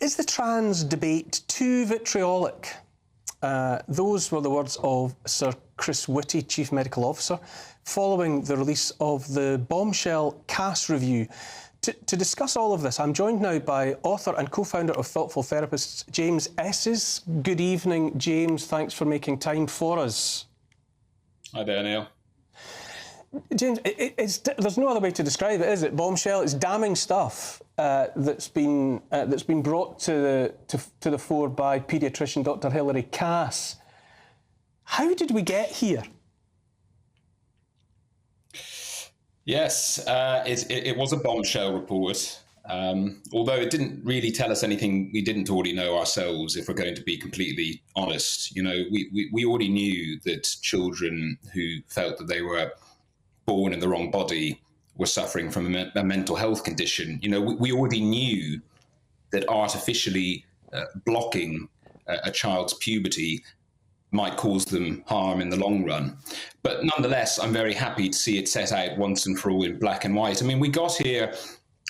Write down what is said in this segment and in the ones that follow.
Is the trans debate too vitriolic? Those were the words of Sir Chris Whitty, Chief Medical Officer, following the release of the bombshell Cass review. To discuss all of this, I'm joined now by author and co-founder of Thoughtful Therapists, James Esses. Good evening, James. Thanks for making time for us. Hi there, Neil. James, there's no other way to describe it, is it? Bombshell. It's damning stuff that's been brought to the fore by paediatrician Dr. Hilary Cass. How did we get here? Yes, it was a bombshell report, although it didn't really tell us anything we didn't already know ourselves, if we're going to be completely honest. You know, we already knew that children who felt that they were born in the wrong body were suffering from a mental health condition. You know, we already knew that artificially blocking a child's puberty might cause them harm in the long run. But nonetheless, I'm very happy to see it set out once and for all in black and white. I mean, we got here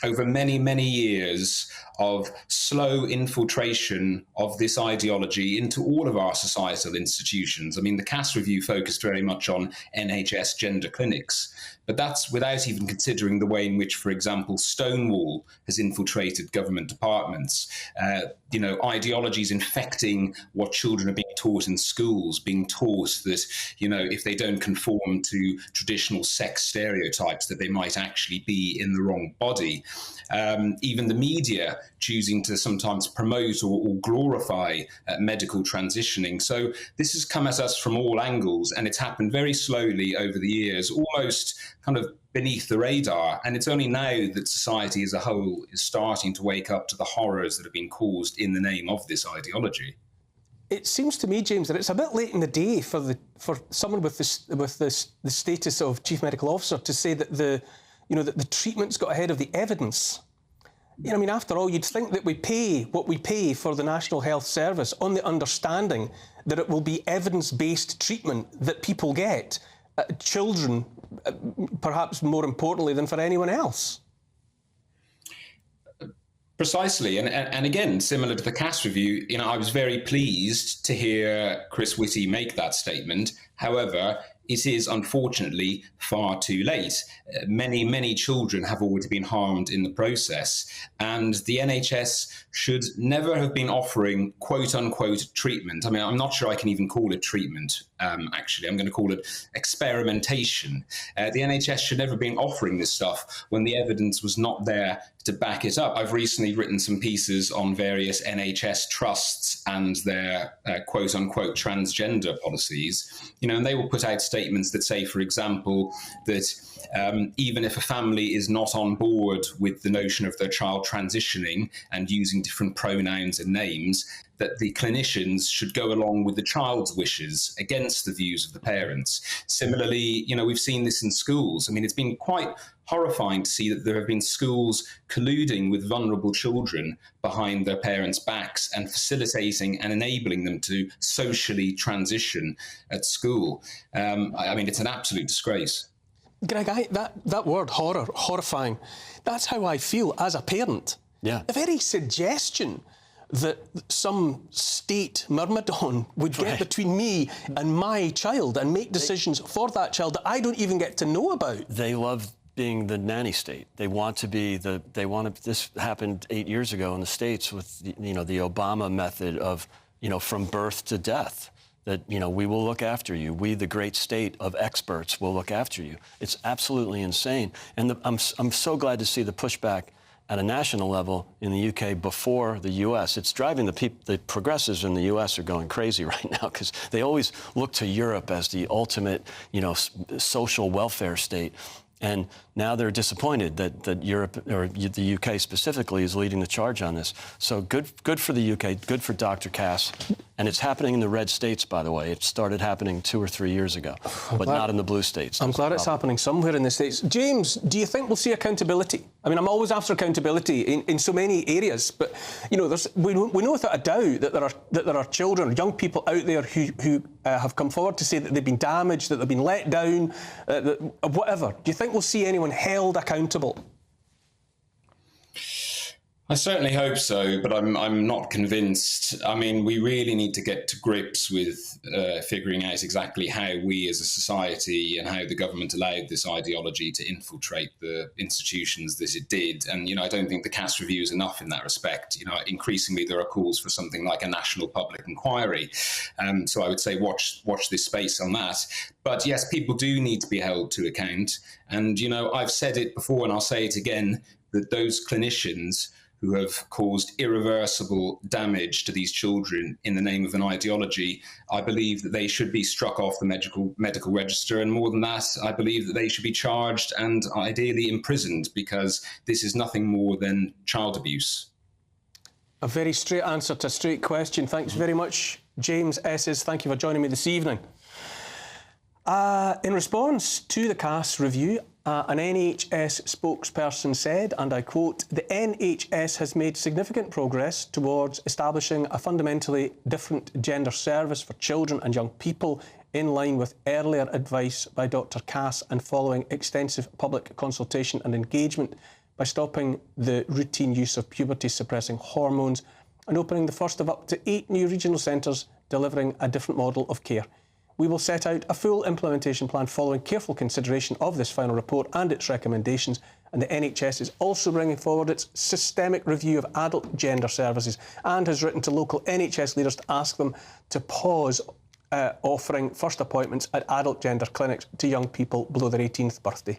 over many, many years of slow infiltration of this ideology into all of our societal institutions. I mean, the Cass review focused very much on NHS gender clinics, but that's without even considering the way in which, for example, Stonewall has infiltrated government departments. You know, ideologies infecting what children are being taught in schools, being taught that, you know, if they don't conform to traditional sex stereotypes, that they might actually be in the wrong body. Even the media choosing to sometimes promote or glorify medical transitioning. So this has come at us from all angles, and it's happened very slowly over the years, almost kind of beneath the radar. And it's only now that society as a whole is starting to wake up to the horrors that have been caused in the name of this ideology. It seems to me, James, that it's a bit late in the day for someone with the status of Chief Medical Officer to say that the treatment's got ahead of the evidence. You know, I mean, after all, you'd think that we pay what we pay for the National Health Service on the understanding that it will be evidence-based treatment that people get, children, perhaps more importantly than for anyone else. Precisely, and again, similar to the Cass review, you know, I was very pleased to hear Chris Whitty make that statement. However, it is unfortunately far too late. Many, many children have already been harmed in the process, and the NHS should never have been offering quote-unquote treatment. I mean, I'm not sure I can even call it treatment, actually. I'm going to call it experimentation. The NHS should never have been offering this stuff when the evidence was not there to back it up. I've recently written some pieces on various NHS trusts and their quote-unquote transgender policies, you know, and they will put out statements that say, for example, that even if a family is not on board with the notion of their child transitioning and using different pronouns and names, that the clinicians should go along with the child's wishes against the views of the parents. Similarly, you know, we've seen this in schools. I mean, it's been quite horrifying to see that there have been schools colluding with vulnerable children behind their parents' backs and facilitating and enabling them to socially transition at school. I mean, it's an absolute disgrace. Greg, that word, horror, horrifying, that's how I feel as a parent. Yeah. The very suggestion that some state myrmidon would get between me and my child and make decisions for that child that I don't even get to know about. They love being the nanny state. They want to be this happened 8 years ago in the States with, you know, the Obama method of, you know, from birth to death. That, you know, we will look after you. We, the great state of experts, will look after you. It's absolutely insane. And I'm so glad to see the pushback at a national level in the UK before the US. It's driving the progressives in the US are going crazy right now because they always look to Europe as the ultimate, you know, social welfare state. And now they're disappointed that Europe, or the UK specifically, is leading the charge on this. So good for the UK, good for Dr. Cass. And it's happening in the red states, by the way. It started happening 2 or 3 years ago, but not in the blue states. I'm glad it's happening somewhere in the States. James, do you think we'll see accountability? I mean, I'm always after accountability in so many areas, but, you know, we know without a doubt that there are children, young people out there who have come forward to say that they've been damaged, that they've been let down, whatever. Do you think we'll see anyone held accountable? I certainly hope so, but I'm not convinced. I mean, we really need to get to grips with figuring out exactly how we as a society and how the government allowed this ideology to infiltrate the institutions that it did. And, I don't think the Cass review is enough in that respect. Increasingly there are calls for something like a national public inquiry. So I would say watch this space on that. But yes, people do need to be held to account. And, I've said it before and I'll say it again, that those clinicians who have caused irreversible damage to these children in the name of an ideology, I believe that they should be struck off the medical register. And more than that, I believe that they should be charged and ideally imprisoned, because this is nothing more than child abuse. A very straight answer to a straight question. Thanks very much, James Esses. Thank you for joining me this evening. In response to the Cass review, an NHS spokesperson said, and I quote, "The NHS has made significant progress towards establishing a fundamentally different gender service for children and young people in line with earlier advice by Dr Cass and following extensive public consultation and engagement by stopping the routine use of puberty-suppressing hormones and opening the first of up to 8 new regional centres delivering a different model of care. We will set out a full implementation plan following careful consideration of this final report and its recommendations, and the NHS is also bringing forward its systemic review of adult gender services and has written to local NHS leaders to ask them to pause offering first appointments at adult gender clinics to young people below their 18th birthday."